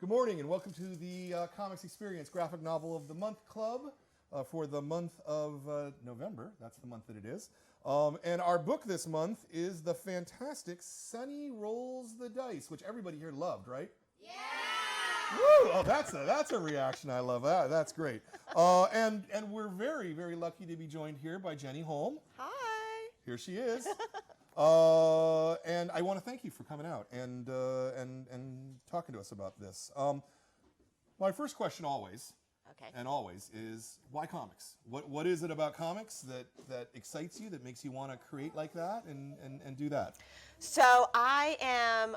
Good morning and welcome to the Comics Experience Graphic Novel of the Month Club for the month of November. That's the month that it is. And our book this month is the fantastic Sunny Rolls the Dice, which everybody here loved, right? Yeah! Woo! Oh, that's a reaction. I love that. That's great. And we're very, very lucky to be joined here by Jenny Holm. Hi. Here she is. And I want to thank you for coming out and talking to us about this. My first question always is why comics? What is it about comics that excites you, that makes you want to create like that and do that? So I'm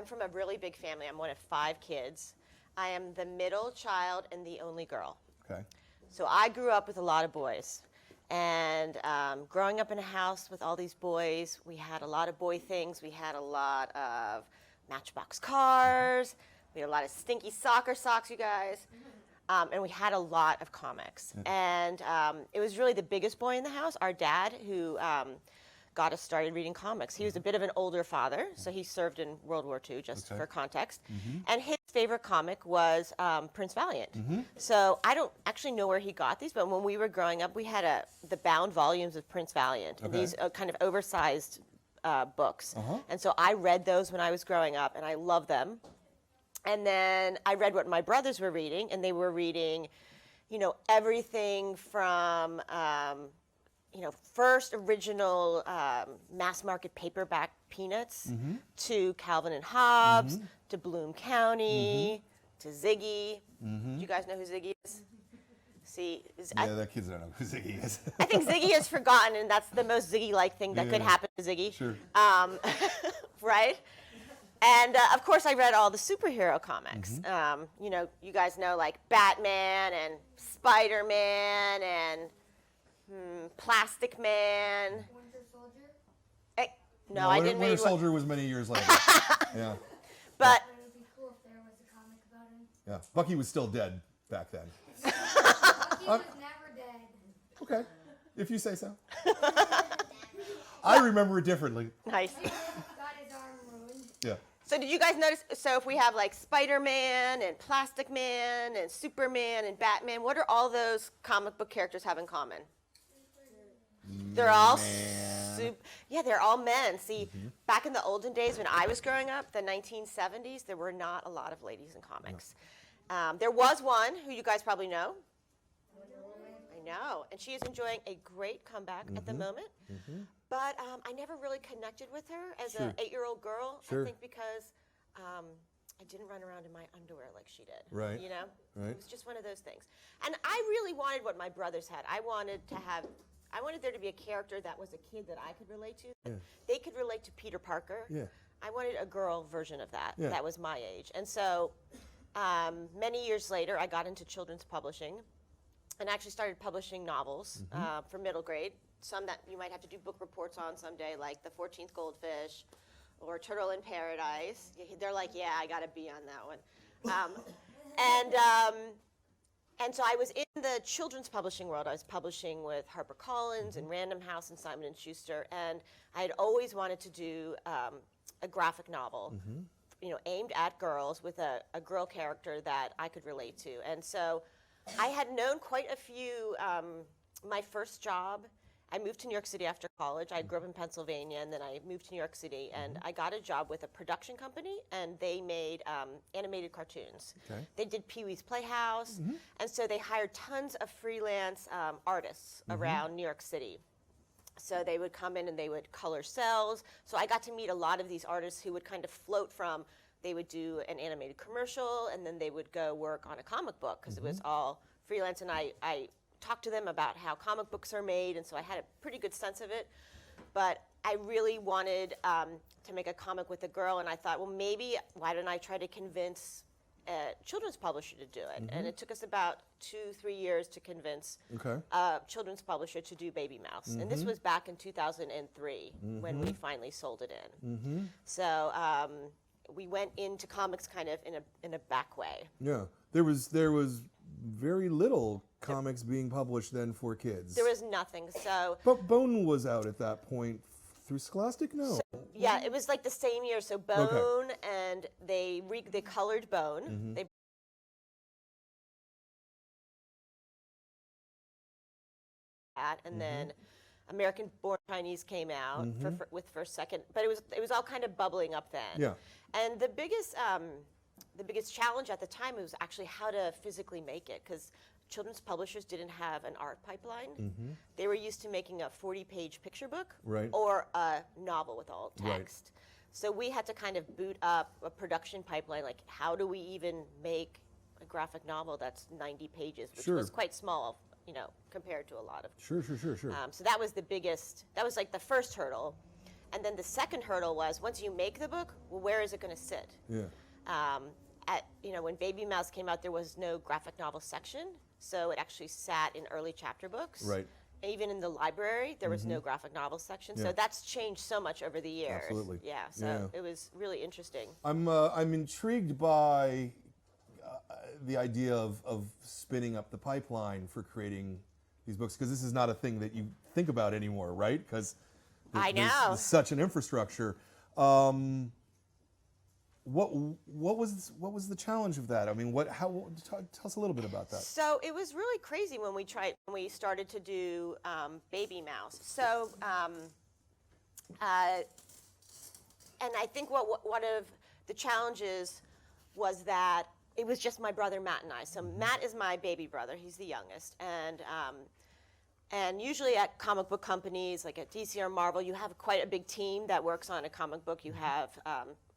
from a really big family. I'm one of 5 kids. I am the middle child and the only girl. Okay. So I grew up with a lot of boys. And growing up in a house with all these boys, we had a lot of boy things. We had a lot of Matchbox cars. We had a lot of stinky soccer socks, you guys. And we had a lot of comics. And it was really the biggest boy in the house, our dad, who got us started reading comics. He was a bit of an older father, so he served in World War II, just for context. And his favorite comic was Prince Valiant. So I don't actually know where he got these, but when we were growing up, we had the bound volumes of Prince Valiant, these kind of oversized books. And so I read those when I was growing up, and I loved them. And then I read what my brothers were reading, and they were reading, everything from first original mass market paperback Peanuts to Calvin and Hobbes to Bloom County to Ziggy. Do you guys know who Ziggy is? See, the kids don't know who Ziggy is. I think Ziggy is forgotten, and that's the most Ziggy-like thing that could happen to Ziggy. Sure. Right? And of course, I read all the superhero comics. You guys know like Batman and Spider-Man and Plastic Man. Winter Soldier? No, I didn't read Winter Soldier was many years later. Yeah. But It would be cool if there was a comic about him. Yeah. Bucky was still dead back then. Bucky was never dead. Okay. If you say so. I remember it differently. nice. He got his arm ruined. Yeah. So did you guys notice, so if we have like Spider-Man and Plastic Man and Superman and Batman, what do all those comic book characters have in common? They're all they're all men. See, back in the olden days when I was growing up, the 1970s, there were not a lot of ladies in comics. There was one who you guys probably know. I know, and she is enjoying a great comeback at the moment. But I never really connected with her as an 8-year-old girl. I think because I didn't run around in my underwear like she did. Right. Right. It was just one of those things. And I really wanted what my brothers had. I wanted there to be a character that was a kid that I could relate to. Yeah. They could relate to Peter Parker. Yeah. I wanted a girl version of that. Yeah. That was my age. And so many years later, I got into children's publishing and actually started publishing novels for middle grade. Some that you might have to do book reports on someday, like The 14th Goldfish or Turtle in Paradise. They're like, yeah, I got to be on that one. And so I was in the children's publishing world. I was publishing with HarperCollins and Random House and Simon & Schuster, and I had always wanted to do a graphic novel, aimed at girls with a girl character that I could relate to. And so I had known quite a few. My first job, I moved to New York City after college. I grew up in Pennsylvania, and then I moved to New York City, and I got a job with a production company, and they made animated cartoons. Okay. They did Pee-wee's Playhouse, and so they hired tons of freelance artists around New York City. So they would come in and they would color cells. So I got to meet a lot of these artists who would kind of float from, they would do an animated commercial, and then they would go work on a comic book, because it was all freelance, and I talked to them about how comic books are made, and so I had a pretty good sense of it. But I really wanted to make a comic with a girl, and I thought, well, maybe why don't I try to convince a children's publisher to do it? And it took us about 2-3 years to convince a children's publisher to do Baby Mouse. And this was back in 2003 when we finally sold it in. So we went into comics kind of in a back way. Yeah. There was very little comics being published then for kids. There was nothing. So But Bone was out at that point through Scholastic? No. Yeah, it was like the same year. So Bone, and they colored Bone. They and then American Born Chinese came out with first, second, but it was all kind of bubbling up then. Yeah. And the biggest challenge at the time was actually how to physically make it, because children's publishers didn't have an art pipeline. They were used to making a 40-page picture book or a novel with all text. So we had to kind of boot up a production pipeline, like how do we even make a graphic novel that's 90 pages, which was quite small, you know, compared to a lot of. Sure. So that was the biggest, that was like the first hurdle. And then the second hurdle was, once you make the book, well, where is it going to sit? When Baby Mouse came out, there was no graphic novel section, so it actually sat in early chapter books. Even in the library, there was no graphic novel section. So that's changed so much over the years. Absolutely. Yeah. So it was really interesting. I'm intrigued by the idea of spinning up the pipeline for creating these books, because this is not a thing that you think about anymore, right? Because there's such an infrastructure. What was the challenge of that? I mean, tell us a little bit about that. So it was really crazy when we started to do Baby Mouse. So and I think one of the challenges was that it was just my brother Matt and I. So Matt is my baby brother; he's the youngest, and usually at comic book companies like at DC or Marvel, you have quite a big team that works on a comic book. You have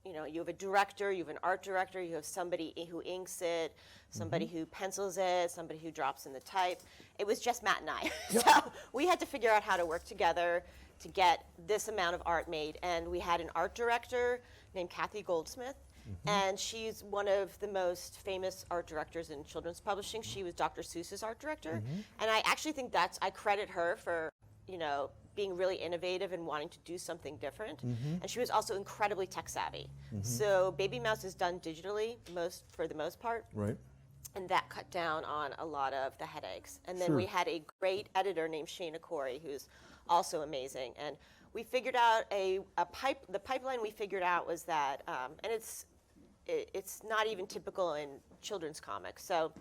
you have a director, you have an art director, you have somebody who inks it, somebody who pencils it, somebody who drops in the type. It was just Matt and I. So we had to figure out how to work together to get this amount of art made. And we had an art director named Kathy Goldsmith, and she's one of the most famous art directors in children's publishing. She was Dr. Seuss's art director. And I actually think I credit her for, being really innovative and wanting to do something different. And she was also incredibly tech savvy. So Baby Mouse is done digitally for the most part. And that cut down on a lot of the headaches. And then we had a great editor named Shana Corey, who's also amazing. And we figured out the pipeline we figured out was that, and it's not even typical in children's comics. So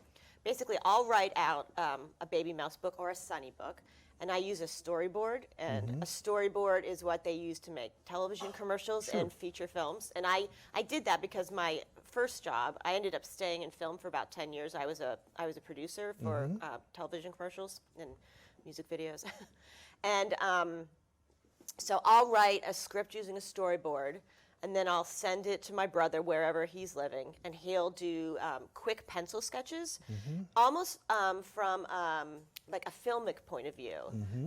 basically I'll write out a Baby Mouse book or a Sunny book, and I use a storyboard, and a storyboard is what they use to make television commercials and feature films. And I did that because my first job, I ended up staying in film for about 10 years. I was a producer for television commercials and music videos. And so I'll write a script using a storyboard, and then I'll send it to my brother wherever he's living, and he'll do quick pencil sketches, almost from like a filmic point of view.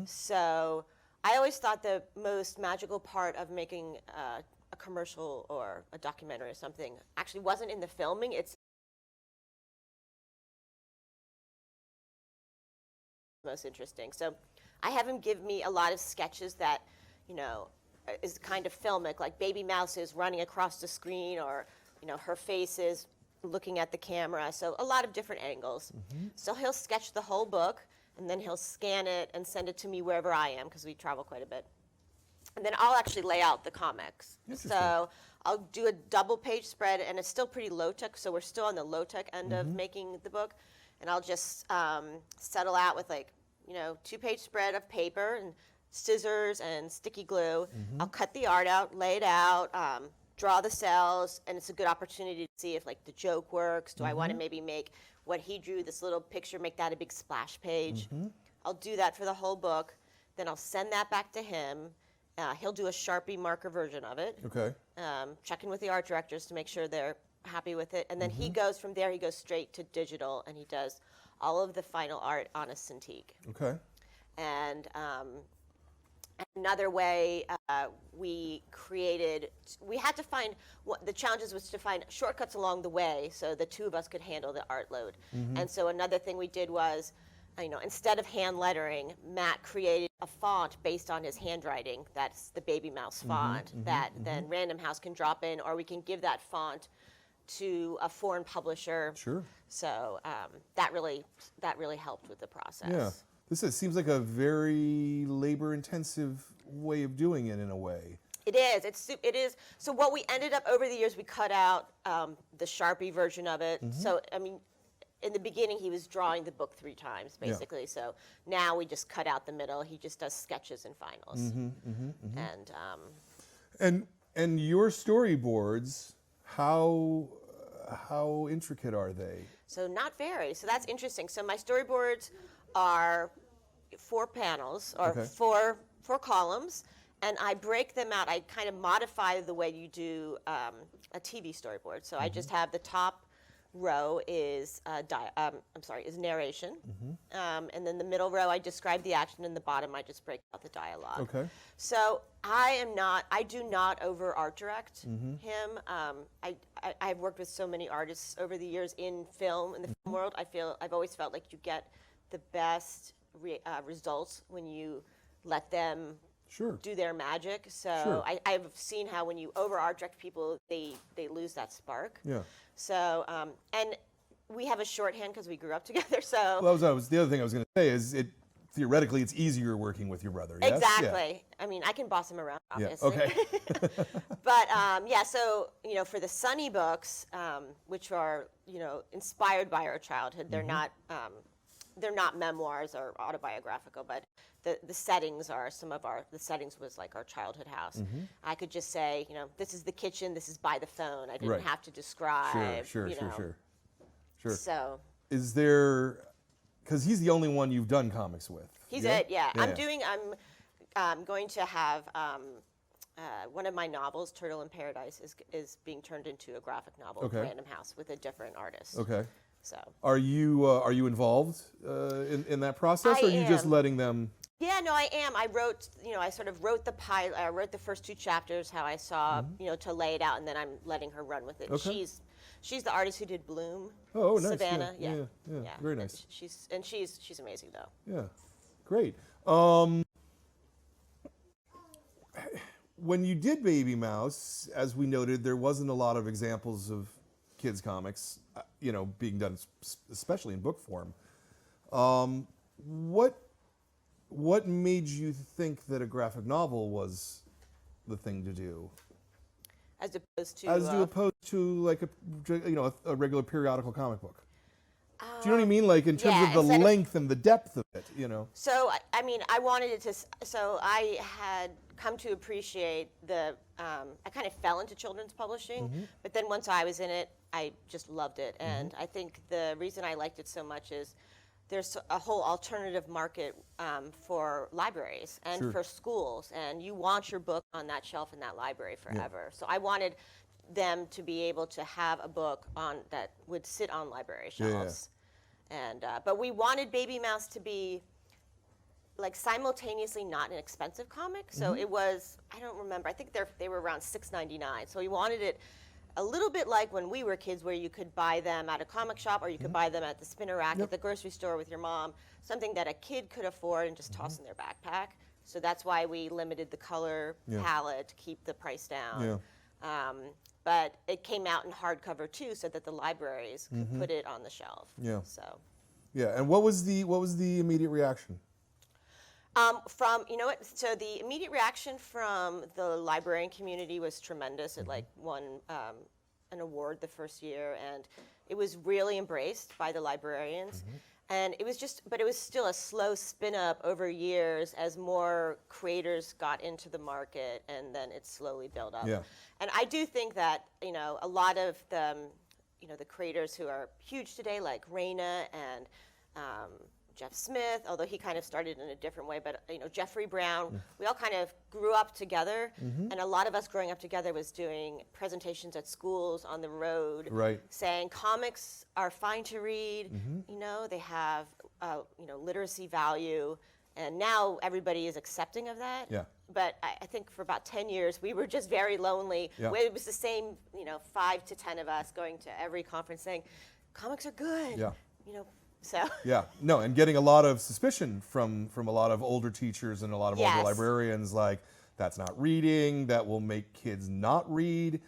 So I always thought the most magical part of making a commercial or a documentary or something actually wasn't in the filming, it's most interesting. So I have him give me a lot of sketches that, is kind of filmic, like Baby Mouse is running across the screen, or her face is looking at the camera. So a lot of different angles. So he'll sketch the whole book, and then he'll scan it and send it to me wherever I am, because we travel quite a bit. And then I'll actually lay out the comics. So I'll do a double page spread, and it's still pretty low tech, so we're still on the low tech end of making the book. And I'll just settle out with 2-page spread of paper and scissors and sticky glue. I'll cut the art out, lay it out, draw the cells, and it's a good opportunity to see if the joke works. Do I want to maybe make what he drew, this little picture, make that a big splash page? I'll do that for the whole book. Then I'll send that back to him. He'll do a Sharpie marker version of it. Check in with the art directors to make sure they're happy with it. And then he goes from there, he goes straight to digital, and he does all of the final art on a Cintiq. And another way we had to find, the challenges was to find shortcuts along the way so the two of us could handle the art load. And so another thing we did was, instead of hand lettering, Matt created a font based on his handwriting. That's the Baby Mouse font that then Random House can drop in, or we can give that font to a foreign publisher. So that really helped with the process. This seems like a very labor-intensive way of doing it in a way. It is. It is. So what we ended up over the years, we cut out the Sharpie version of it. So I mean, in the beginning, he was drawing the book 3 times, basically. So now we just cut out the middle. He just does sketches and finals. And your storyboards, how intricate are they? So not very. So that's interesting. So my storyboards are 4 panels or four columns, and I break them out. I kind of modify the way you do a TV storyboard. So I just have the top row is is narration, and then the middle row I describe the action, and the bottom I just break out the dialogue. Okay. So I do not over art direct him. I've worked with so many artists over the years in film, in the film world. I've always felt like you get the best results when you let them do their magic. So I've seen how when you over art direct people, they lose that spark. Yeah. So and we have a shorthand because we grew up together. So well, the other thing I was going to say is theoretically it's easier working with your brother. Yes? Exactly. Yeah. I mean, I can boss him around, obviously. Yeah. Okay. But so for the Sunny books, which are inspired by our childhood, they're not memoirs or autobiographical, but the settings are the settings was like our childhood house. I could just say, this is the kitchen, this is by the phone. I didn't have to describe. Sure. So is there, because he's the only one you've done comics with. He's it, yeah. I'm going to have one of my novels, Turtle in Paradise, is being turned into a graphic novel, Random House, with a different artist. Okay. So are you involved in that process, or are you just letting them? Yeah, no, I am. I wrote, I sort of wrote the pilot. I wrote the first 2 chapters, how I saw, to lay it out, and then I'm letting her run with it. Okay. She's the artist who did Bloom. Oh, nice. Savannah. Yeah. Very and nice. She's amazing though. Yeah, great. When you did Baby Mouse, as we noted, there wasn't a lot of examples of kids comics, being done, especially in book form. What made you think that a graphic novel was the thing to do? As opposed to like a regular periodical comic book. Do you know what I mean? Like in terms of the length and the depth of it, So I mean, I wanted it to. So I had come to appreciate I kind of fell into children's publishing, but then once I was in it, I just loved it, and I think the reason I liked it so much is there's a whole alternative market for libraries and for schools, and you want your book on that shelf in that library forever. So I wanted them to be able to have a book that would sit on library shelves. And but we wanted Baby Mouse to be like simultaneously not an expensive comic. So it was, I don't remember, I think they were around $6.99. So we wanted it a little bit like when we were kids, where you could buy them at a comic shop, or you could buy them at the spinner rack at the grocery store with your mom, something that a kid could afford and just toss in their backpack. So that's why we limited the color palette to keep the price down. But it came out in hardcover too, so that the libraries could put it on the shelf. So. Yeah, and what was the immediate reaction? So the immediate reaction from the librarian community was tremendous. It won an award the first year, and it was really embraced by the librarians. And it was still a slow spin up over years as more creators got into the market, and then it slowly built up. And I do think that, a lot of the creators who are huge today, like Raina and Jeff Smith, although he kind of started in a different way, but Jeffrey Brown, we all kind of grew up together, and a lot of us growing up together was doing presentations at schools, on the road, saying comics are fine to read, they have literacy value, and now everybody is accepting of that. But I think for about 10 years we were just very lonely. It was the same 5 to 10 of us going to every conference saying comics are good. So. No, and getting a lot of suspicion from a lot of older teachers and a lot of older librarians, like, that's not reading, that will make kids not read.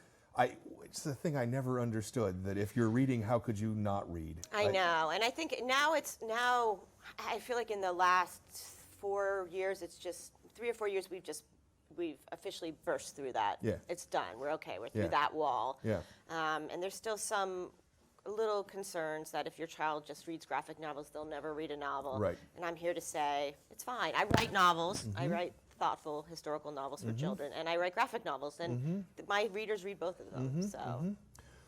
It's the thing I never understood, that if you're reading, how could you not read? I know, and I think now I feel like in the last 4 years, it's just 3 or 4 years, we've officially burst through that. Yeah. It's done. We're okay. We're through Yeah. that wall. Yeah. And there's still some little concerns that if your child just reads graphic novels, they'll never read a novel. Right. And I'm here to say, it's fine. I write novels. I write thoughtful historical novels for children, and I write graphic novels, and my readers read both of them.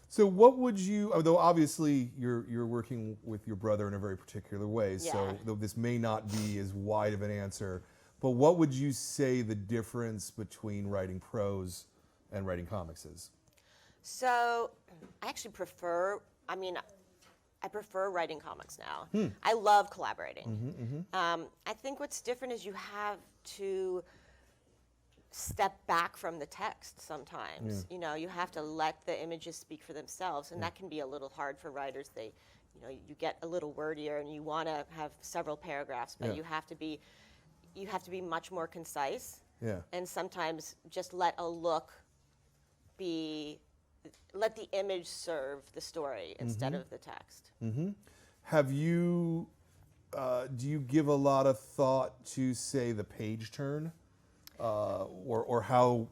So what would you, although obviously you're working with your brother in a very particular way, so Yeah. though this may not be as wide of an answer, but what would you say the difference between writing prose and writing comics is? So I actually prefer writing comics now. I love collaborating. I think what's different is you have to step back from the text sometimes. You know, you have to let the images speak for themselves, and that can be a little hard for writers. You get a little wordier, and you want to have several paragraphs, but you have to be much more concise. Yeah. And sometimes just let the image serve the story instead of the text. Have you, do you give a lot of thought to, say, the page turn? Or how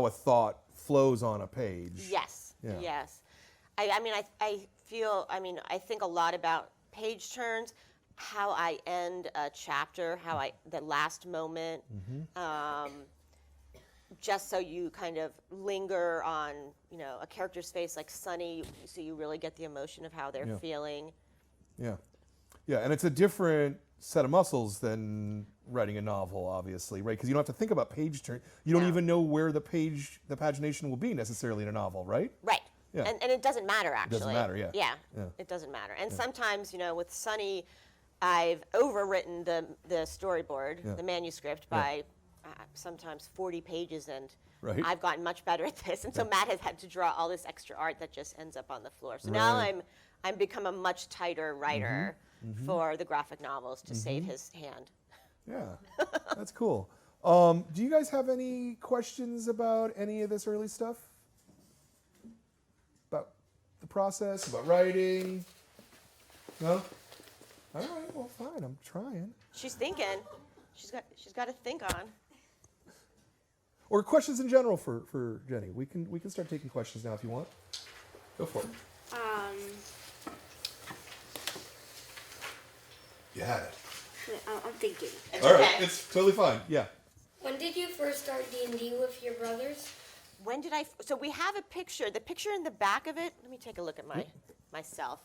a thought flows on a page? Yes, Yeah. yes. I think a lot about page turns, how I end a chapter, the last moment, just so you kind of linger on, a character's face like Sunny, so you really get the emotion of how they're feeling. Yeah. Yeah, and it's a different set of muscles than writing a novel, obviously, right? Because you don't have to think about page turn. You don't even know where the pagination will be necessarily in a novel, right? Right. Yeah. And it doesn't matter, actually. It doesn't matter, yeah. Yeah, it doesn't matter. And sometimes, with Sunny, I've overwritten the storyboard, the manuscript, by sometimes 40 pages, and Right. I've gotten much better at this. And so Matt has had to draw all this extra art that just ends up on the floor. So now I'm become a much tighter writer for the graphic novels to save his hand. Yeah, that's cool. Do you guys have any questions about any of this early stuff? About the process, about writing? No? All right, well, fine, I'm trying. She's thinking. She's got to think on. Or questions in general for Jenny. We can start taking questions now if you want. Go for it. You had it. I'm thinking. It's All okay. right, it's totally fine. Yeah. When did you first start D&D with your brothers? When did so we have a picture. The picture in the back of it, let me take a look at myself.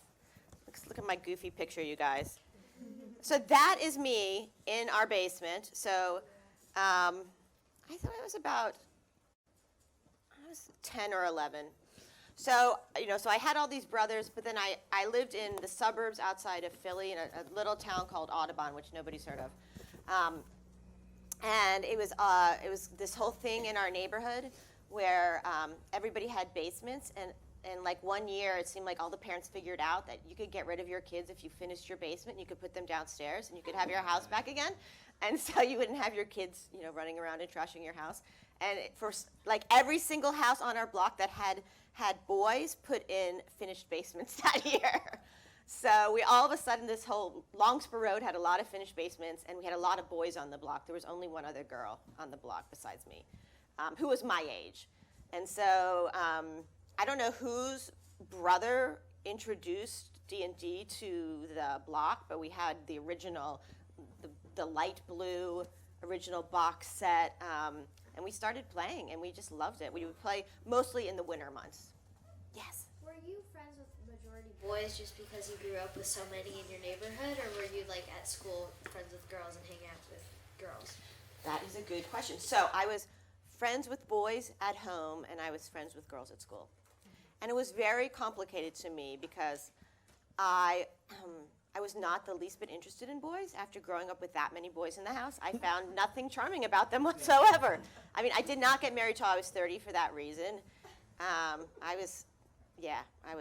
Let's look at my goofy picture, you guys. So that is me in our basement. So I thought I was 10 or 11. So, so I had all these brothers, but then I lived in the suburbs outside of Philly in a little town called Audubon, which nobody's heard of. And it was this whole thing in our neighborhood where everybody had basements, and like one year it seemed like all the parents figured out that you could get rid of your kids if you finished your basement, and you could put them downstairs, and you could have your house back again. And so you wouldn't have your kids, running around and trashing your house. And for like every single house on our block that had boys put in finished basements that year. So we all of a sudden, this whole Longspur Road had a lot of finished basements, and we had a lot of boys on the block. There was only one other girl on the block besides me, who was my age. And so I don't know whose brother introduced D&D to the block, but we had the original, the light blue original box set, and we started playing, and we just loved it. We would play mostly in the winter months. Yes? Were you friends with the majority boys just because you grew up with so many in your neighborhood, or were you like at school friends with girls and hang out with girls? That is a good question. So I was friends with boys at home, and I was friends with girls at school. And it was very complicated to me because I was not the least bit interested in boys. After growing up with that many boys in the house, I found nothing charming about them whatsoever. I mean, I did not get married till I was 30 for that reason. I was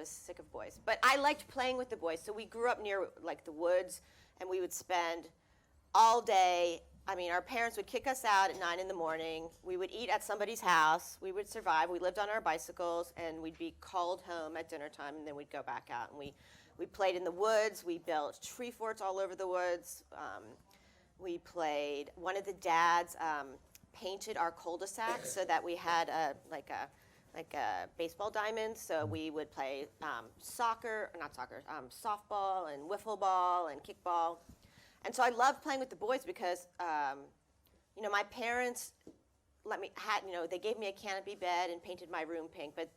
sick of boys. But I liked playing with the boys. So we grew up near like the woods, and we would spend all day. I mean, our parents would kick us out at 9 in the morning. We would eat at somebody's house. We would survive. We lived on our bicycles, and we'd be called home at dinner time, and then we'd go back out. And we played in the woods. We built tree forts all over the woods. We played, one of the dads painted our cul-de-sac so that we had like a baseball diamond. So we would play softball and wiffle ball and kickball. And so I loved playing with the boys because, my parents they gave me a canopy bed and painted my room pink, but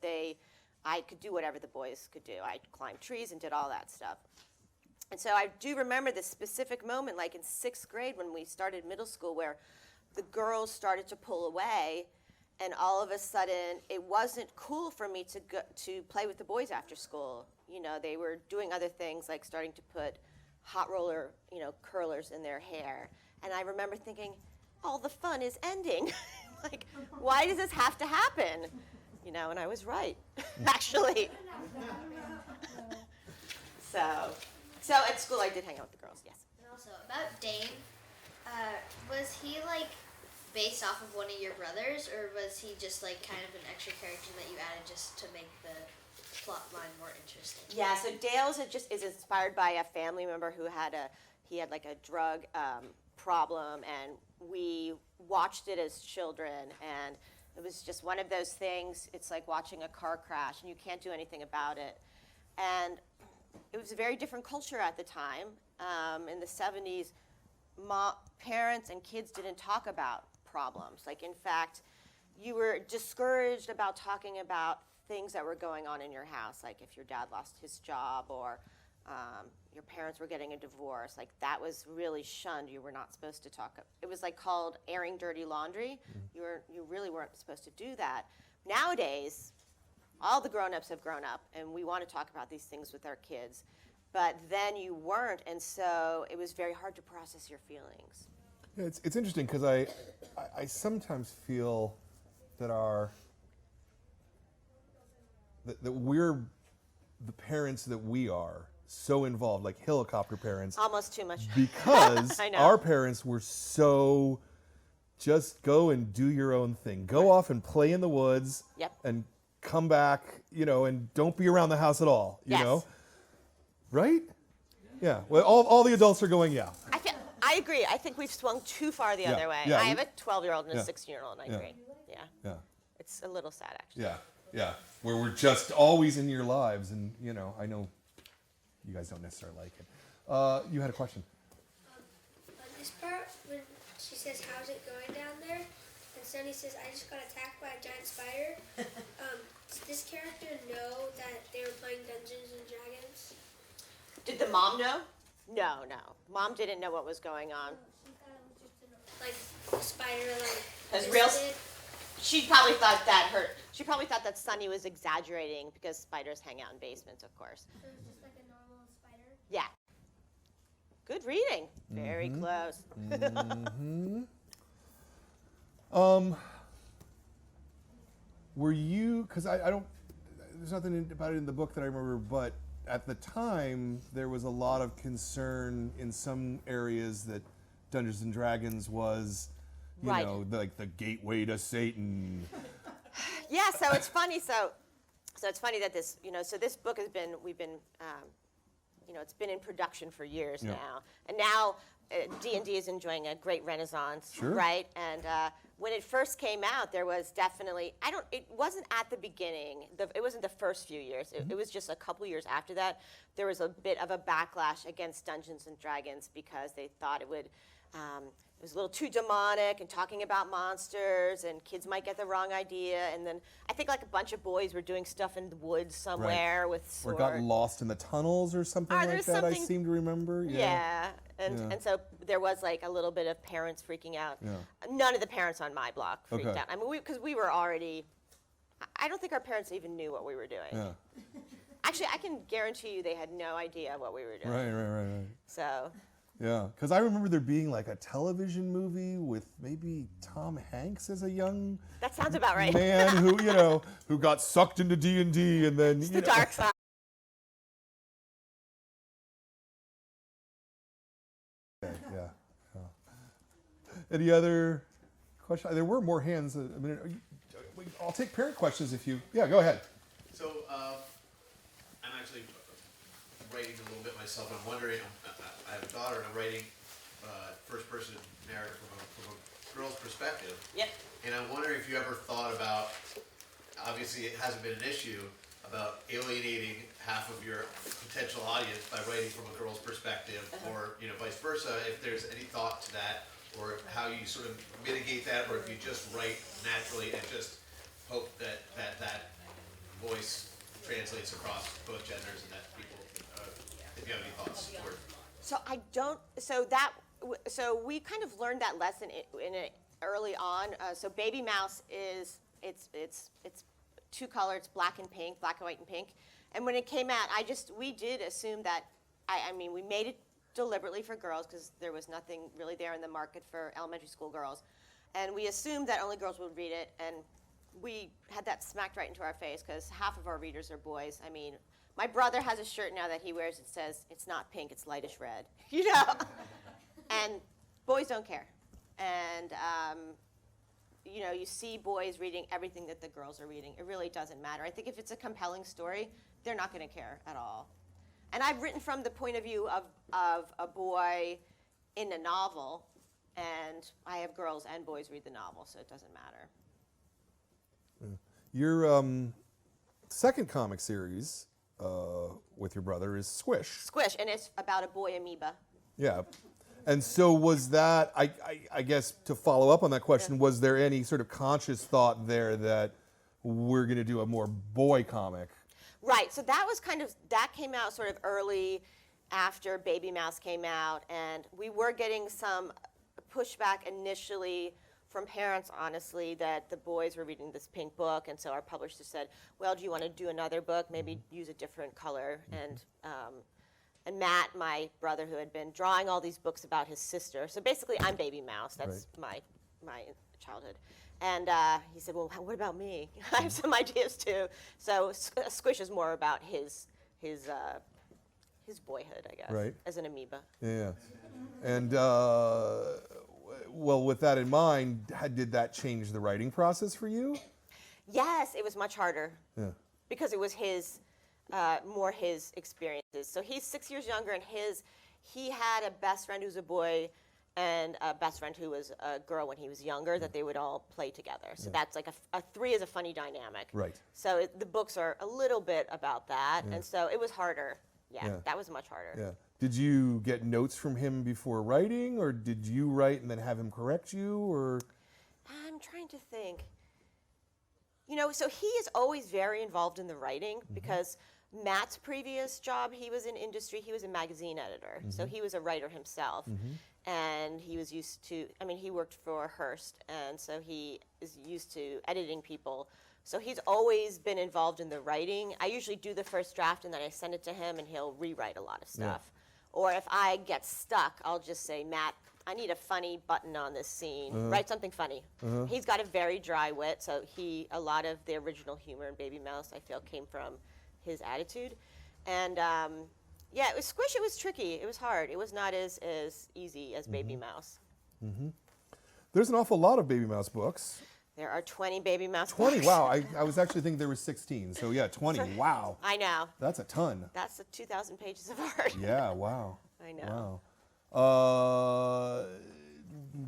I could do whatever the boys could do. I climbed trees and did all that stuff. And so I do remember this specific moment, like in 6th grade when we started middle school, where the girls started to pull away, and all of a sudden it wasn't cool for me to play with the boys after school. They were doing other things like starting to put hot roller, curlers in their hair. And I remember thinking, all the fun is ending. Like, why does this have to happen? And I was right, actually. So at school I did hang out with the girls, yes. And also, about Dane, was he like based off of one of your brothers, or was he just like kind of an extra character that you added just to make the plot line more interesting? Yeah, so Dale's is inspired by a family member who had like a drug problem, and we watched it as children, and it was just one of those things. It's like watching a car crash, and you can't do anything about it. And it was a very different culture at the time. In the 70s, parents and kids didn't talk about problems. Like, in fact, you were discouraged about talking about things that were going on in your house, like if your dad lost his job or your parents were getting a divorce. Like, that was really shunned. You were not supposed to talk. It was like called airing dirty laundry. You really weren't supposed to do that. Nowadays, all the grown-ups have grown up, and we want to talk about these things with our kids. But then you weren't, and so it was very hard to process your feelings. Yeah, it's interesting because I sometimes feel that that we're the parents that we are so involved, like helicopter parents. Almost too much. Because I know. our parents were so just go and do your own thing. Go off and play in the woods. Yep. And come back, and don't be around the house at all, you Yes. know? Right? Yeah. Well, all the adults are going, yeah. I agree. I think we've swung too far the other way. Yeah. I have a 12-year-old and a Yeah. 16-year-old, and I agree. Yeah. Yeah. It's a little sad, actually. Yeah. Yeah. Where we're just always in your lives, and, I know you guys don't necessarily like it. You had a question. On this part, when she says, "How's it going down there?" and Sonny says, "I just got attacked by a giant spider," does this character know that they were playing Dungeons and Dragons? Did the mom know? No. Mom didn't know what was going on. She thought it was just like a spider, like As real- twisted. She probably thought that Sonny was exaggerating because spiders hang out in basements, of course. So it was just like a normal spider. Yeah. Good reading. Very close. Were you, because I don't, there's nothing about it in the book that I remember, but at the time, there was a lot of concern in some areas that Dungeons and Dragons was, Right. like the gateway to Satan. Yeah, so it's funny. So it's funny that this, so this book has been, it's been in production for years Yeah. now, and now D&D is enjoying a great renaissance, Sure. right? And when it first came out, there was definitely, it wasn't at the beginning. It wasn't the first few years. It was just a couple years after that. There was a bit of a backlash against Dungeons and Dragons because they thought it would. It was a little too demonic and talking about monsters, and kids might get the wrong idea. And then I think like a bunch of boys were doing stuff in the woods somewhere with Or swords. got lost in the tunnels or something like there's that, I something- seem to remember. Yeah. Yeah. And so there was like a little bit of parents freaking out. Yeah. None of the parents on my block freaked Okay. out. I mean, because we were already. I don't think our parents even knew what we were doing. Yeah. Actually, I can guarantee you they had no idea what we were doing. Right. So. Yeah, because I remember there being like a television movie with maybe Tom Hanks as a young That sounds about right. man who got sucked into D&D and then It's the dark side. Yeah. Any other questions? There were more hands. I'll take parent questions if you. Yeah, go ahead. So I'm actually writing a little bit myself. I'm wondering. I have a daughter, and I'm writing first-person narrative from a girl's perspective. Yep. And I wonder if you ever thought about, obviously it hasn't been an issue, about alienating half of your potential audience by writing from a girl's perspective, or vice versa. If there's any thought to that, or how you sort of mitigate that, or if you just write naturally and just hope that voice translates across both genders, and that people, if you have any thoughts. Or, So I don't. So we kind of learned that lesson in it early on. So Baby Mouse is it's two color. It's black and pink, black and white and pink. And when it came out, we did assume that. I mean, we made it deliberately for girls because there was nothing really there in the market for elementary school girls, and we assumed that only girls would read it, and we had that smacked right into our face because half of our readers are boys. I mean, my brother has a shirt now that he wears. It says, "It's not pink, it's lightish red," And boys don't care. And, you see boys reading everything that the girls are reading. It really doesn't matter. I think if it's a compelling story, they're not going to care at all. And I've written from the point of view of a boy in a novel, and I have girls and boys read the novel, so it doesn't matter. Your second comic series with your brother is Squish. Squish, and it's about a boy amoeba. Yeah. And so was that, I guess, to follow up on that question, was there any sort of conscious thought there that we're going to do a more boy comic? Right, so that came out sort of early after Baby Mouse came out, and we were getting some pushback initially from parents, honestly, that the boys were reading this pink book, and so our publisher said, well, do you want to do another book, maybe use a different color, and Matt, my brother, who had been drawing all these books about his sister, so basically I'm Baby Mouse, that's my childhood. And he said, well, what about me? I have some ideas too. So Squish is more about his boyhood, I guess, as an amoeba. Yeah. And, well, with that in mind, did that change the writing process for you? Yes, it was much harder. Yeah. Because it was more his experiences. So he's 6 years younger, and he had a best friend who's a boy, and a best friend who was a girl when he was younger, that they would all play together. So that's like a three is a funny dynamic. Right. So the books are a little bit about that, and so it was harder. Yeah, that was much harder. Yeah. Did you get notes from him before writing, or did you write and then have him correct you, or? I'm trying to think. So he is always very involved in the writing because Matt's previous job, he was in industry, he was a magazine editor. So he was a writer himself. And he was used to, he worked for Hearst, and so he is used to editing people. So he's always been involved in the writing. I usually do the first draft, and then I send it to him, and he'll rewrite a lot of stuff. Or if I get stuck, I'll just say, Matt, I need a funny button on this scene. Write something funny. He's got a very dry wit, so a lot of the original humor in Baby Mouse, I feel, came from his attitude. And it was Squish. It was tricky. It was hard. It was not as easy as Baby Mouse. There's an awful lot of Baby Mouse books. There are 20 Baby Mouse 20, books. wow. I was actually thinking there were 16. So yeah, 20, wow. I know. That's a ton. That's 2,000 pages of art. Yeah, wow. I know. Wow.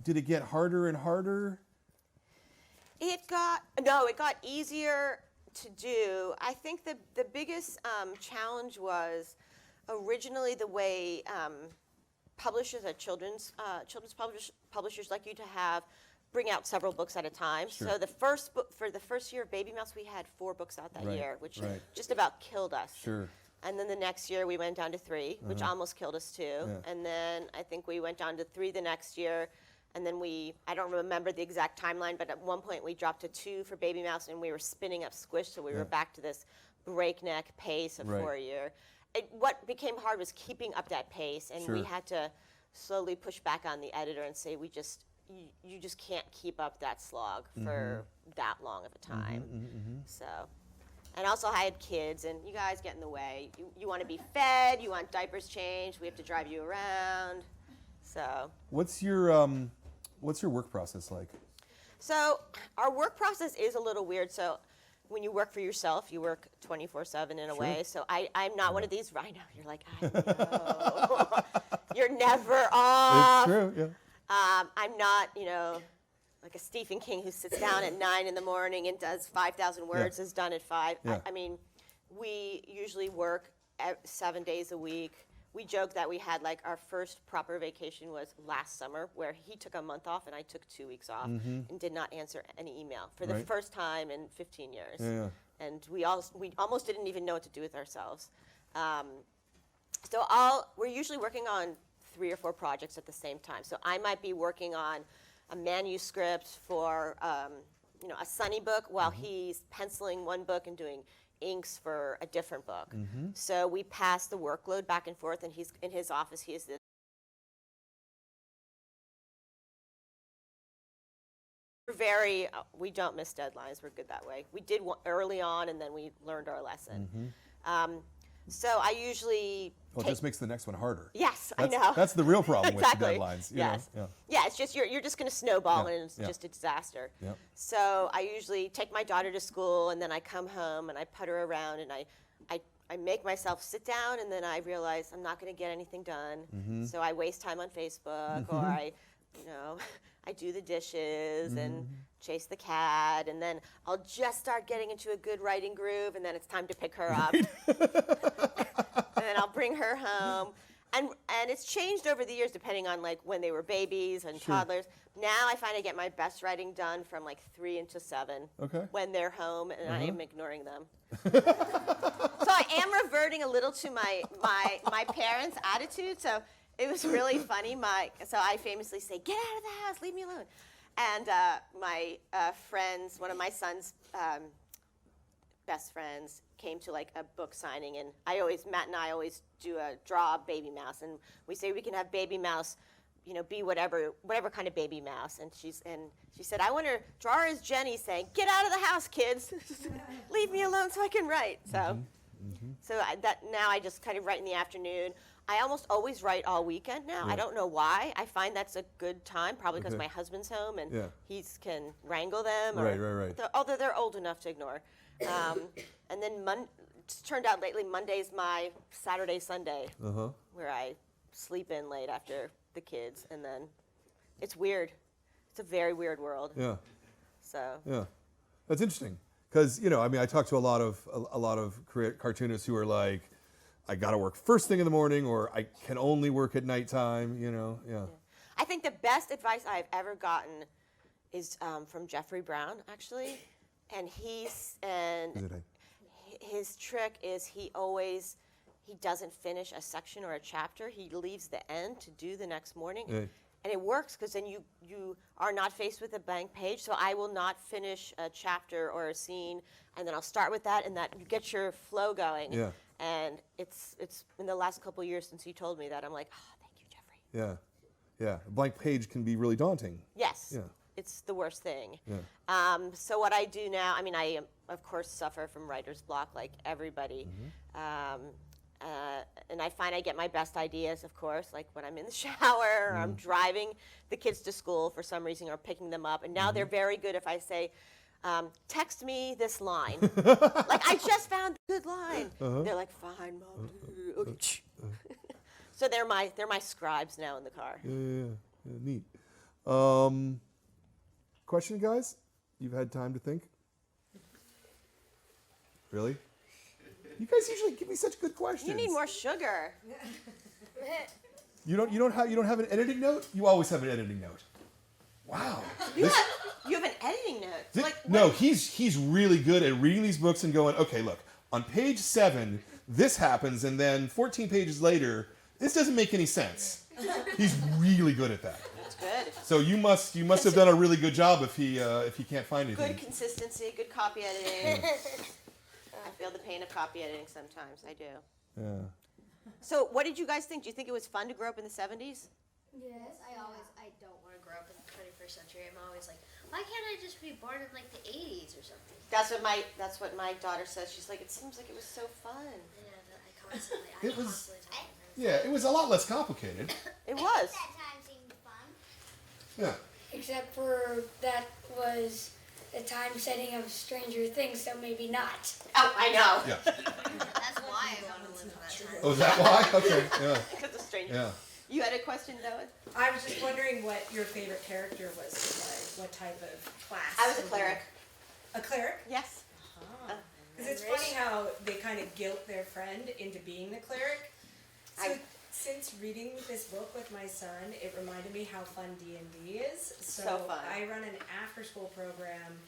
Did it get harder and harder? It got easier to do. I think the biggest challenge was originally the way publishers at children's publishers like you to bring out several books at a time. Sure. So the first book for the first year of Baby Mouse, we had 4 books out that year, which just about killed us. Sure. And then the next year we went down to 3, which almost killed us too. Yeah. And then I think we went down to 3 the next year. And then I don't remember the exact timeline, but at one point we dropped to 2 for Baby Mouse, and we were spinning up Squish, so we were back to this breakneck pace of 4 a year. What became hard was keeping up that pace, and we had to slowly push back on the editor and say, you just can't keep up that slog for that long of a time. So, and also I had kids, and you guys get in the way. You want to be fed, you want diapers changed, we have to drive you around. So. What's your work process like? So our work process is a little weird. So when you work for yourself, you work 24/7 in a way. So I'm not one of these. I know, you're like, I know. You're never off. It's true. Yeah. I'm not, like a Stephen King who sits down at 9 in the morning and does 5,000 words, is done at 5. Yeah. I mean, we usually work 7 days a week. We joke that we had like our first proper vacation was last summer, where he took a month off and I took 2 weeks off and did not answer any email for the Right. first time in 15 years. Yeah. And we almost didn't even know what to do with ourselves. So we're usually working on 3 or 4 projects at the same time. So I might be working on a manuscript for a Sunny book while he's penciling one book and doing inks for a different book. So we pass the workload back and forth, and he's in his office. He is the we don't miss deadlines. We're good that way. We did early on, and then we learned our lesson. So I usually Well, it just makes the next one harder. Yes, That's, I know. That's the real problem Exactly. with deadlines. Yes. Yeah. Yeah, it's just you're just going to snowball Yeah, and it's yeah. just a disaster. Yeah. So I usually take my daughter to school and then I come home and I put her around and I make myself sit down and then I realize I'm not going to get anything done. So I waste time on Facebook or I do the dishes and chase the cat and then I'll just start getting into a good writing groove and then it's time to pick her up. And then I'll bring her home. And it's changed over the years depending on like when they were babies and toddlers. Now I find I get my best writing done from like 3 into 7 when they're home and I am ignoring them. So I am reverting a little to my parents' attitude. So it was really funny. So I famously say, "Get out of the house, leave me alone." And my friends, one of my son's best friends, came to like a book signing, and Matt and I always draw a baby mouse, and we say we can have baby mouse, be whatever kind of baby mouse. And she said, "I want to draw her as Jenny saying, 'Get out of the house, kids, leave me alone so I can write.'" So, now I just kind of write in the afternoon. I almost always write all weekend now. I don't know why. I find that's a good time, probably because my husband's home and he can wrangle them. Right. Although they're old enough to ignore. And then it's turned out lately Monday's my Saturday, Sunday, where I sleep in late after the kids, and then it's weird. It's a very weird world. Yeah. So. Yeah, that's interesting because I talk to a lot of cartoonists who are like, I got to work first thing in the morning, or I can only work at nighttime. Yeah. I think the best advice I've ever gotten is from Jeffrey Brown, actually, and his trick is he doesn't finish a section or a chapter. He leaves the end to do the next morning. Yeah. And it works because then you are not faced with a blank page. So I will not finish a chapter or a scene, and then I'll start with that, and that you get your flow going. Yeah. And it's in the last couple of years since he told me that, I'm like, oh, thank you, Jeffrey. Yeah. A blank page can be really daunting. Yes. Yeah. It's the worst thing. Yeah. So what I do now, I of course suffer from writer's block like everybody. And I find I get my best ideas, of course, like when I'm in the shower or I'm driving the kids to school for some reason or picking them up. And now they're very good if I say, text me this line. Like, I just found a good line. They're like, fine, Mom. Okay. So they're my scribes now in the car. Yeah, neat. Question, guys? You've had time to think? Really? You guys usually give me such good questions. You need more sugar. You don't have an editing note? You always have an editing note. Wow. You have an editing note. No, he's really good at reading these books and going, okay, look, on page 7, this happens, and then 14 pages later, this doesn't make any sense. He's really good at that. That's good. So you must have done a really good job if he can't find anything. Good consistency, good copy editing. I feel the pain of copy editing sometimes. I do. Yeah. So what did you guys think? Do you think it was fun to grow up in the 70s? Yes, I don't want to grow up in the 21st century. I'm always like, why can't I just be born in like the 80s or something? That's what my daughter says. She's like, it seems like it was so fun. Yeah, I constantly It was- talk about it. Yeah, it was a lot less complicated. It was. That time seemed fun. Yeah. Except for that was the time setting of Stranger Things, so maybe not. Oh, I know. Yeah. That's why I want to live in that time. Oh, is that why? Okay. Yeah. Because of Stranger. Yeah. You had a question, Noah? I was just wondering what your favorite character was to play. What type of class? I was a cleric. A cleric? Yes. Because it's funny how they kind of guilt their friend into being the cleric. So since reading this book with my son, it reminded me how fun D&D is. So fun. I run an after-school program,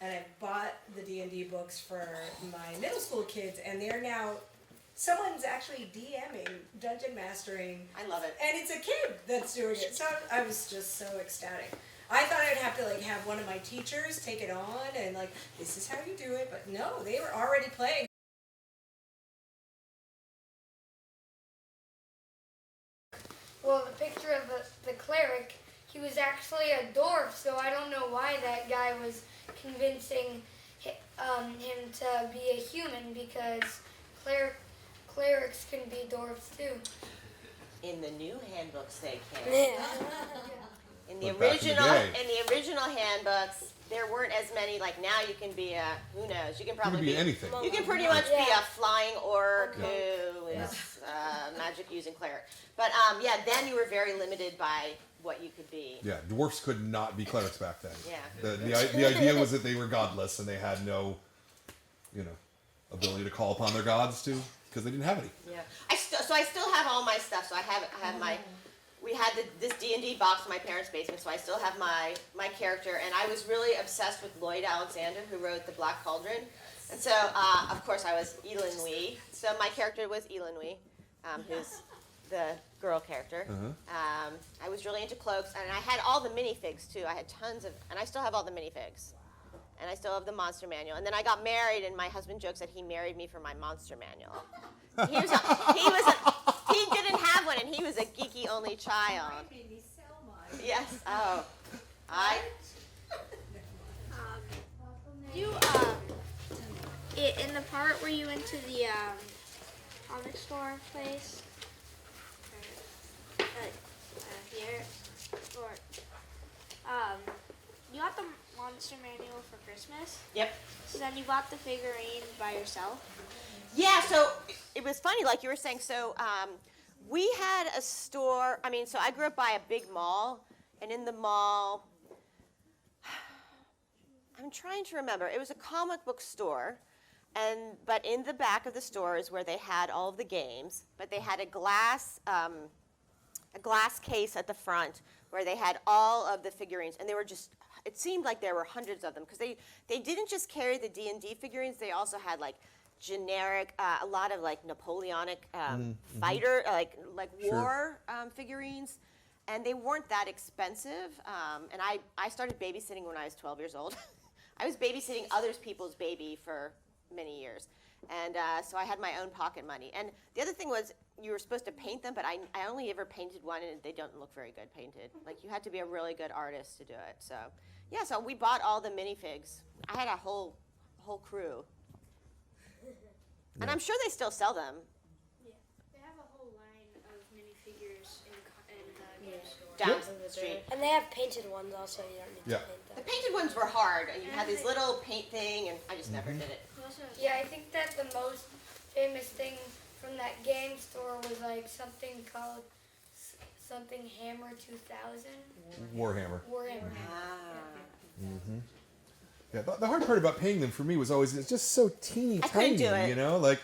and I bought the D&D books for my middle school kids, and they're now, someone's actually DMing, dungeon mastering. I love it. And it's a kid that's doing it. So I was just so ecstatic. I thought I'd have to like have one of my teachers take it on and like, this is how you do it. But no, they were already playing. Well, the picture of the cleric, he was actually a dwarf, so I don't know why that guy was convincing him to be a human, because clerics can be dwarves too. In the new handbooks, they can. Yeah. In the But back in the day. original handbooks, there weren't as many. Like now, you can be a who knows. You can You probably could be anything. You can pretty much be Yeah. a flying orc Okay. who is magic using cleric. But yeah, then you were very limited by what you could be. Yeah, dwarfs could not be clerics back then. Yeah. The idea was that they were godless and they had no, ability to call upon their gods because they didn't have any. Yeah. I still have all my stuff. So I have my. We had this D&D box in my parents' basement, so I still have my character. And I was really obsessed with Lloyd Alexander, who wrote The Black Cauldron. And so, of course, I was Elenwy. So my character was Elenwy, who's the girl character. I was really into cloaks, and I had all the minifigs, too. I had tons of, and I still have all the minifigs. And I still have the monster manual. And then I got married, and my husband jokes that he married me for my monster manual. He didn't have one, and he was a geeky only child. Yes. Oh. In the part where you went to the comic store place, here, or you got the monster manual for Christmas. Yep. So then you bought the figurine by yourself. Yeah, so it was funny, like you were saying. So we had a store. I mean, so I grew up by a big mall, and in the mall, I'm trying to remember. It was a comic book store, but in the back of the store is where they had all of the games. But they had a glass case at the front where they had all of the figurines, and they were just. It seemed like there were hundreds of them because they didn't just carry the D&D figurines. They also had like generic, a lot of like Napoleonic fighter, like war figurines, and they weren't that expensive. And I started babysitting when I was 12 years old. I was babysitting other people's baby for many years, and so I had my own pocket money. And the other thing was you were supposed to paint them, but I only ever painted one, and they don't look very good painted. Like you had to be a really good artist to do it. So yeah, so we bought all the minifigs. I had a whole crew. And I'm sure they still sell them. Yeah, they have a whole line of minifigures in the game store. Down the street. And they have painted ones also. You don't need Yeah. to paint them. The painted ones were hard. You had this little paint thing, and I just never did it. Yeah, I think that the most famous thing from that game store was like something called something Hammer 2000. Warhammer. Warhammer. Yeah, the hard part about painting them for me was always it's just so teeny I tiny, couldn't do it. you know? Like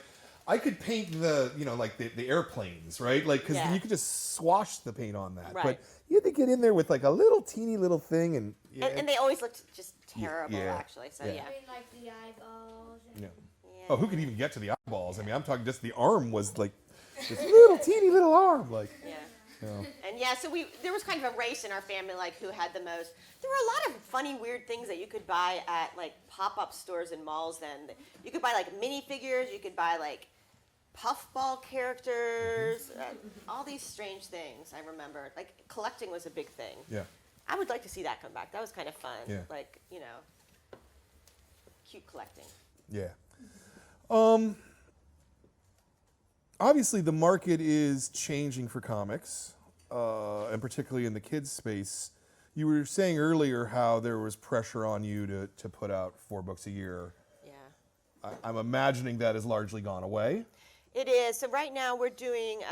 I could paint the, like the airplanes, right? Like cuz Yeah. you could just swash the paint on that. Right. But you had to get in there with like a little teeny little thing and And they always looked just terrible, Yeah. actually. So Yeah. yeah. I mean, like the eyeballs. And yeah. Yeah. Oh, who could even get to the eyeballs? I mean, I'm talking just the arm was like this little teeny little arm like Yeah. you know. And yeah, so there was kind of a race in our family, like who had the most. There were a lot of funny, weird things that you could buy at like pop-up stores and malls. Then you could buy like minifigures, you could buy like puffball characters, all these strange things. I remember, like collecting was a big thing. Yeah. I would like to see that come back. That was kind of fun. Yeah. Like cute collecting. Yeah. Obviously, the market is changing for comics, and particularly in the kids' space. You were saying earlier how there was pressure on you to put out 4 books a year. Yeah. I'm imagining that has largely gone away. It is. So right now we're doing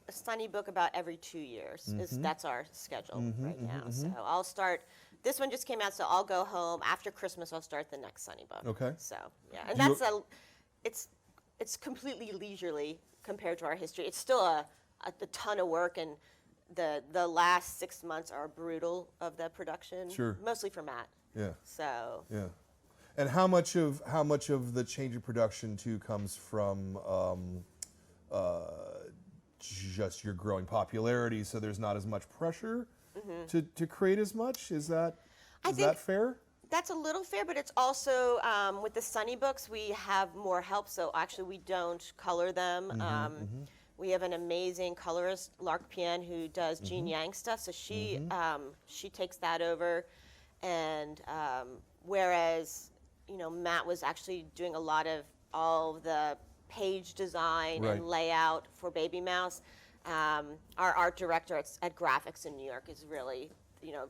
a Sunny book about every 2 years. That's our schedule right now. So I'll start. This one just came out, so I'll go home after Christmas. I'll start the next Sunny book. Okay. So yeah, and it's completely leisurely compared to our history. It's still a ton of work, and the last 6 months are brutal of the production. Sure. Mostly for Matt. Yeah. So. Yeah. And how much of the change in production too comes from just your growing popularity, so there's not as much pressure to create as much? Is that fair? That's a little fair, but it's also with the Sunny books we have more help. So actually, we don't color them. We have an amazing colorist, Lark Pien, who does Jean Yang stuff. So she takes that over, and whereas Matt was actually doing a lot of all the page design and layout for Baby Mouse. Our art director at Graphics in New York is really,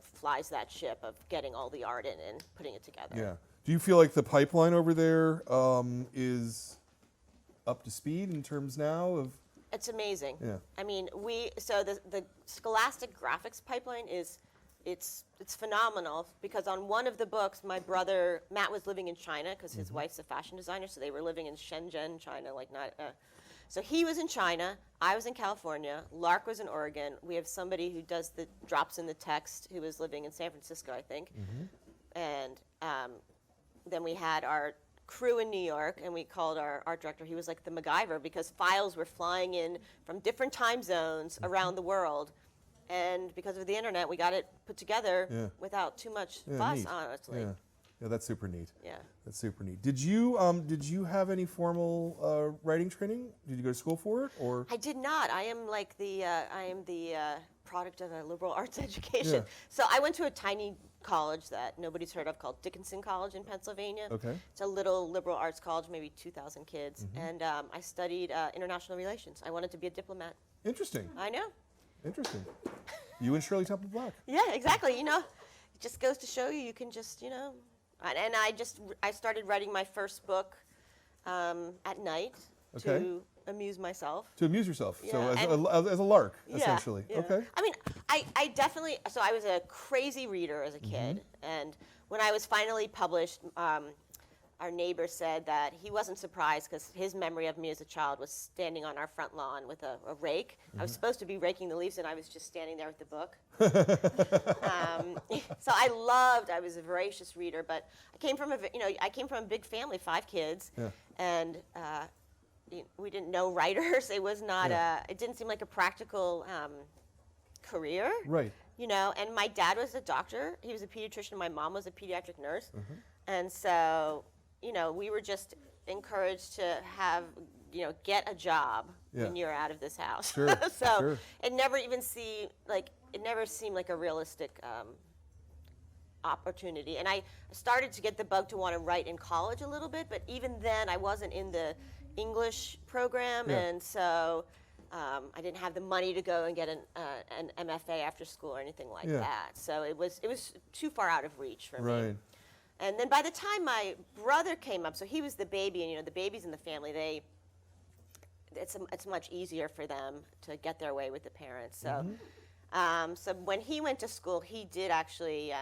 flies that ship of getting all the art in and putting it together. Yeah. Do you feel like the pipeline over there is up to speed in terms now of? It's amazing. Yeah. I mean, the Scholastic Graphics pipeline it's phenomenal, because on one of the books, my brother Matt was living in China because his wife's a fashion designer, so they were living in Shenzhen, China, so he was in China, I was in California, Lark was in Oregon. We have somebody who drops in the text who was living in San Francisco, I think, and then we had our crew in New York, and we called our art director. He was like the MacGyver, because files were flying in from different time zones around the world. And because of the internet, we got it put together without too much fuss, neat. honestly. Yeah, that's super neat. Yeah. That's super neat. Did you have any formal writing training? Did you go to school for it, or? I did not. I am like the product of a liberal arts education. Yeah. So I went to a tiny college that nobody's heard of called Dickinson College in Pennsylvania. Okay. It's a little liberal arts college, maybe 2,000 kids, and I studied international relations. I wanted to be a diplomat. Interesting. I know. Interesting. You and Shirley Temple Black. Yeah, exactly. It just goes to show you can just, and I started writing my first book at night to amuse myself. To amuse yourself. Yeah, So as a lark, essentially. Yeah. Okay. I mean, I definitely, so I was a crazy reader as a kid, and when I was finally published, our neighbor said that he wasn't surprised because his memory of me as a child was standing on our front lawn with a rake. I was supposed to be raking the leaves, and I was just standing there with the book. So I was a voracious reader, but I came from a big family, 5 kids, and we didn't know writers. It was not it didn't seem like a practical career. Right. And my dad was a doctor. He was a pediatrician. My mom was a pediatric nurse. And so, we were just encouraged to have, get a job when you're out of this house. Sure. So it never seemed like a realistic opportunity. And I started to get the bug to want to write in college a little bit, but even then I wasn't in the English program, and so I didn't have the money to go and get an MFA after school or anything like that. So it was too far out of reach for me. Right. And then by the time my brother came up, so he was the baby, and the babies in the family, it's much easier for them to get their way with the parents. So, so when he went to school, he did actually.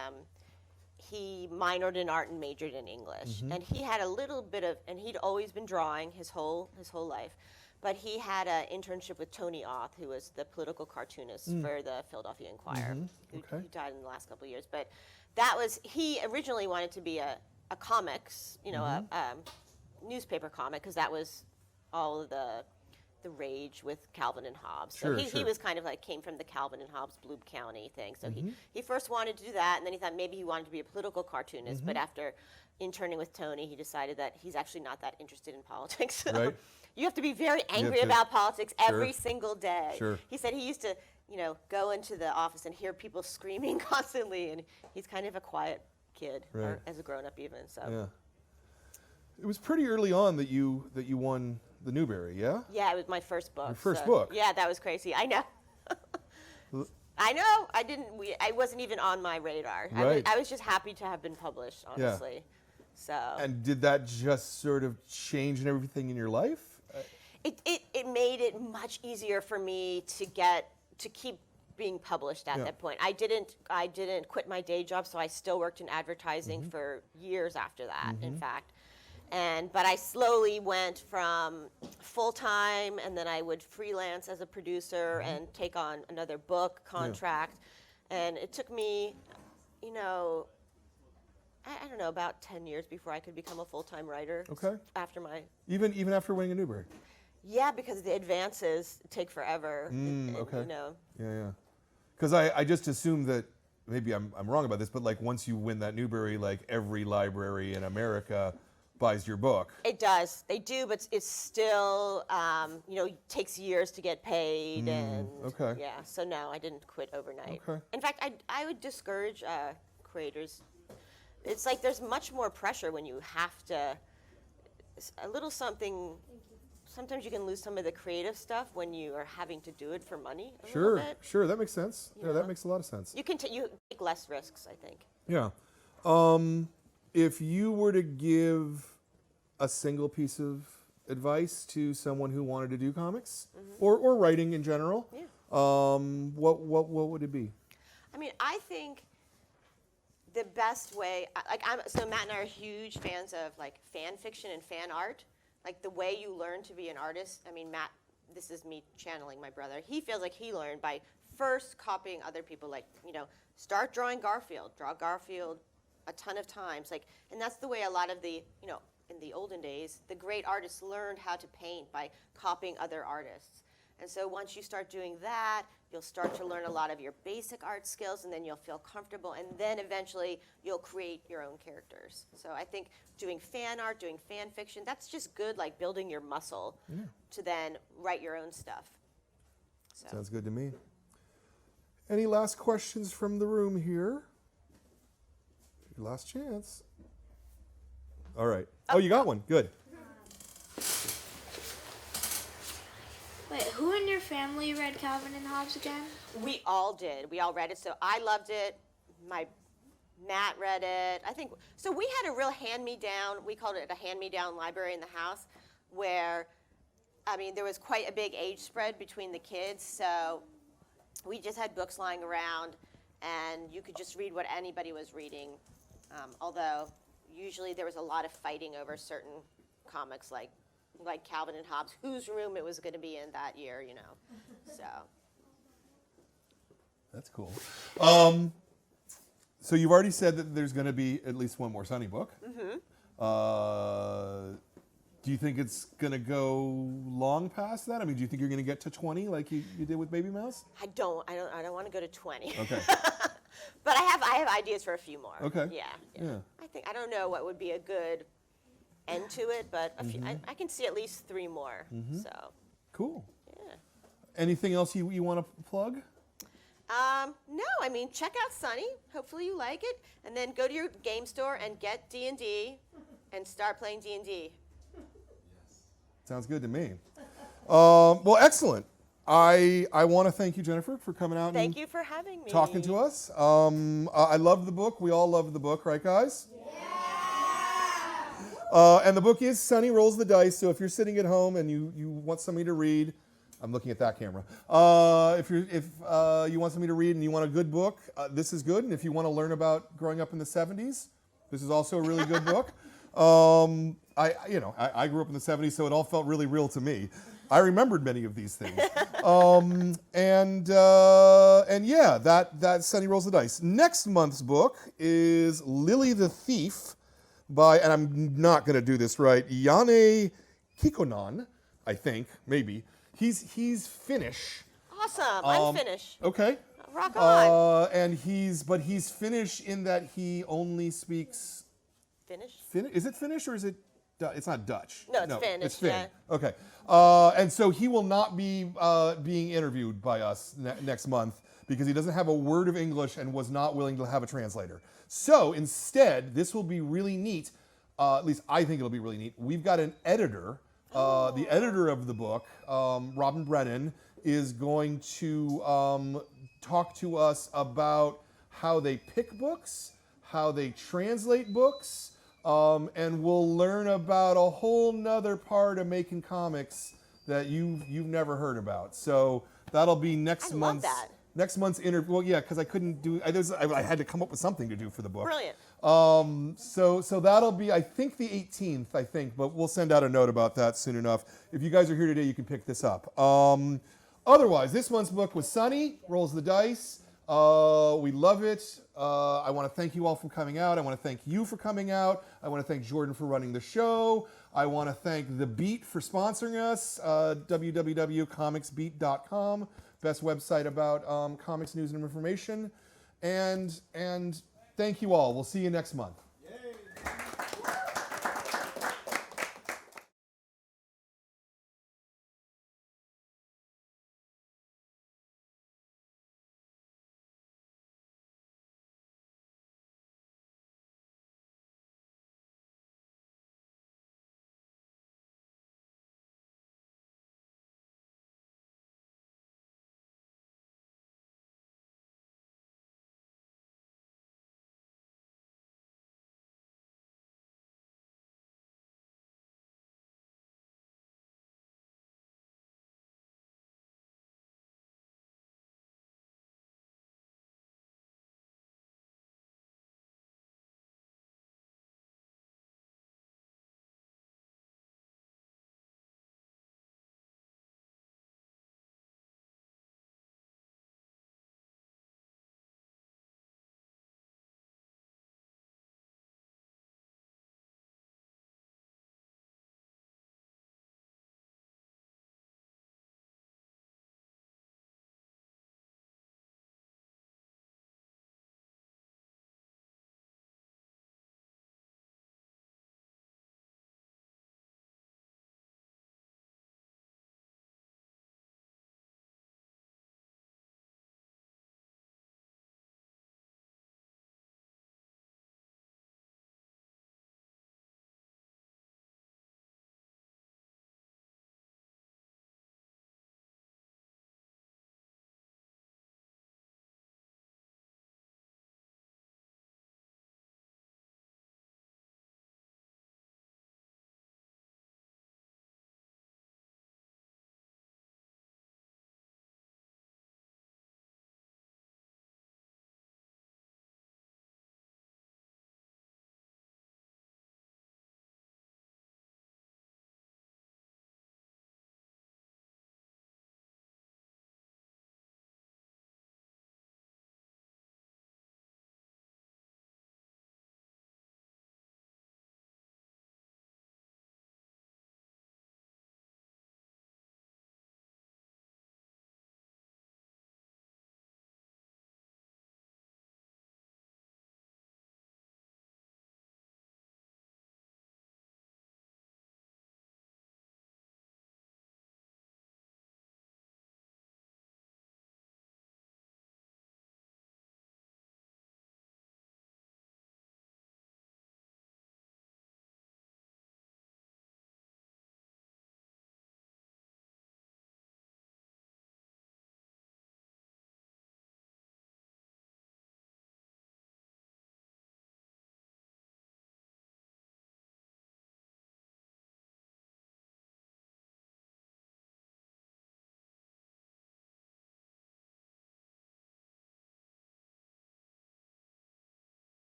He minored in art and majored in English, and he had a little bit of, and he'd always been drawing his whole life, but he had an internship with Tony Auth, who was the political cartoonist for the Philadelphia Inquirer, who died in the last couple of years. But he originally wanted to be a comics, a newspaper comic, because that was all of the rage with Calvin and Hobbes. So he was kind of like, came from the Calvin and Hobbes Bloom County thing. So he first wanted to do that, and then he thought maybe he wanted to be a political cartoonist. But after interning with Tony, he decided that he's actually not that interested in politics. So you have to be very angry about politics every single day. Sure. He said he used to, go into the office and hear people screaming constantly, and he's kind of a quiet kid, or as a grown-up even. So. Yeah. It was pretty early on that you won the Newbery, yeah? Yeah, it was my first book. Your first book? Yeah, that was crazy. I know. I know. I wasn't even on my radar. Right. I was just happy to have been published, honestly. So. And did that just sort of change everything in your life? It made it much easier for me to keep being published at that point. I didn't quit my day job, so I still worked in advertising for years after that, in fact. But I slowly went from full-time, and then I would freelance as a producer and take on another book contract. And it took me, I don't know, about 10 years before I could become a full-time writer. Okay. After my... Even after winning a Newbery? Yeah, because the advances take forever. Okay. Yeah. Because I just assume that, maybe I'm wrong about this, but like once you win that Newbery, like every library in America buys your book. It does. They do, but it's still, takes years to get paid. Okay. Yeah, so no, I didn't quit overnight. Okay. In fact, I would discourage creators. It's like there's much more pressure when you have to, a little something, sometimes you can lose some of the creative stuff when you are having to do it for money a little bit. Sure, that makes sense. You know? That makes a lot of sense. You take less risks, I think. Yeah. If you were to give a single piece of advice to someone who wanted to do comics or writing in general, what would it be? I mean, I think the best way, so Matt and I are huge fans of like fan fiction and fan art. Like the way you learn to be an artist. I mean, Matt, this is me channeling my brother. He feels like he learned by first copying other people. Like, start drawing Garfield, draw Garfield a ton of times. Like, and that's the way a lot of the, in the olden days, the great artists learned how to paint by copying other artists. And so once you start doing that, you'll start to learn a lot of your basic art skills, and then you'll feel comfortable, and then eventually you'll create your own characters. So I think doing fan art, doing fan fiction, that's just good, like building your muscle to then write your own stuff. So. Sounds good to me. Any last questions from the room here? Your last chance. All right. Oh, you got one. Good. Wait, who in your family read Calvin and Hobbes again? We all did. We all read it. So I loved it. Matt read it. I think so. We had a real hand-me-down. We called it a hand-me-down library in the house, where, there was quite a big age spread between the kids. So we just had books lying around, and you could just read what anybody was reading. Although usually there was a lot of fighting over certain comics, like Calvin and Hobbes, whose room it was going to be in that year, So. That's cool. So you've already said that there's going to be at least one more Sunny book. Do you think it's going to go long past that? Do you think you're going to get to 20 like you did with Baby Mouse? I don't want to go to 20. Okay. But I have ideas for a few more. Okay. Yeah. I don't know what would be a good end to it, but a few, I can see at least 3 more. So. Cool. Yeah. Anything else you want to plug? No, check out Sunny. Hopefully you like it, and then go to your game store and get D&D, and start playing D&D. Sounds good to me. Well, excellent. I want to thank you, Jennifer, for coming out Thank you for having me. Talking to us. I love the book. We all love the book, right, guys? Yeah! And the book is Sunny Rolls the Dice, so if you're sitting at home and you want somebody to read, I'm looking at that camera. If you want somebody to read and you want a good book, this is good. And if you want to learn about growing up in the 70s, this is also a really good book. I grew up in the 70s, so it all felt really real to me. I remembered many of these things. And yeah, that Sunny Rolls the Dice. Next month's book is Lily the Thief by, and I'm not going to do this right, Janne Kikkonen, I think, maybe. He's Finnish. Awesome. I'm Finnish. Okay. Rock on. And he's Finnish in that he only speaks Finnish? Is it Finnish or is it? It's not Dutch. No, it's Finnish. It's Finn. Yeah. Okay. And so he will not be being interviewed by us next month because he doesn't have a word of English and was not willing to have a translator. So instead, this will be really neat. At least I think it'll be really neat. We've got an editor. The editor of the book, Robin Brennan, is going to talk to us about how they pick books, how they translate books, and we'll learn about a whole nother part of making comics that you've never heard about. So that'll be next I love month's that. next month's interview. Well, yeah, because I couldn't do. I had to come up with something to do for the book. Brilliant. So that'll be, I think, the 18th. I think, but we'll send out a note about that soon enough. If you guys are here today, you can pick this up. Otherwise, this month's book was Sunny Rolls the Dice. We love it. I want to thank you all for coming out. I want to thank you for coming out. I want to thank Jordan for running the show. I want to thank The Beat for sponsoring us, www.comicsbeat.com, best website about comics news and information. And thank you all. We'll see you next month.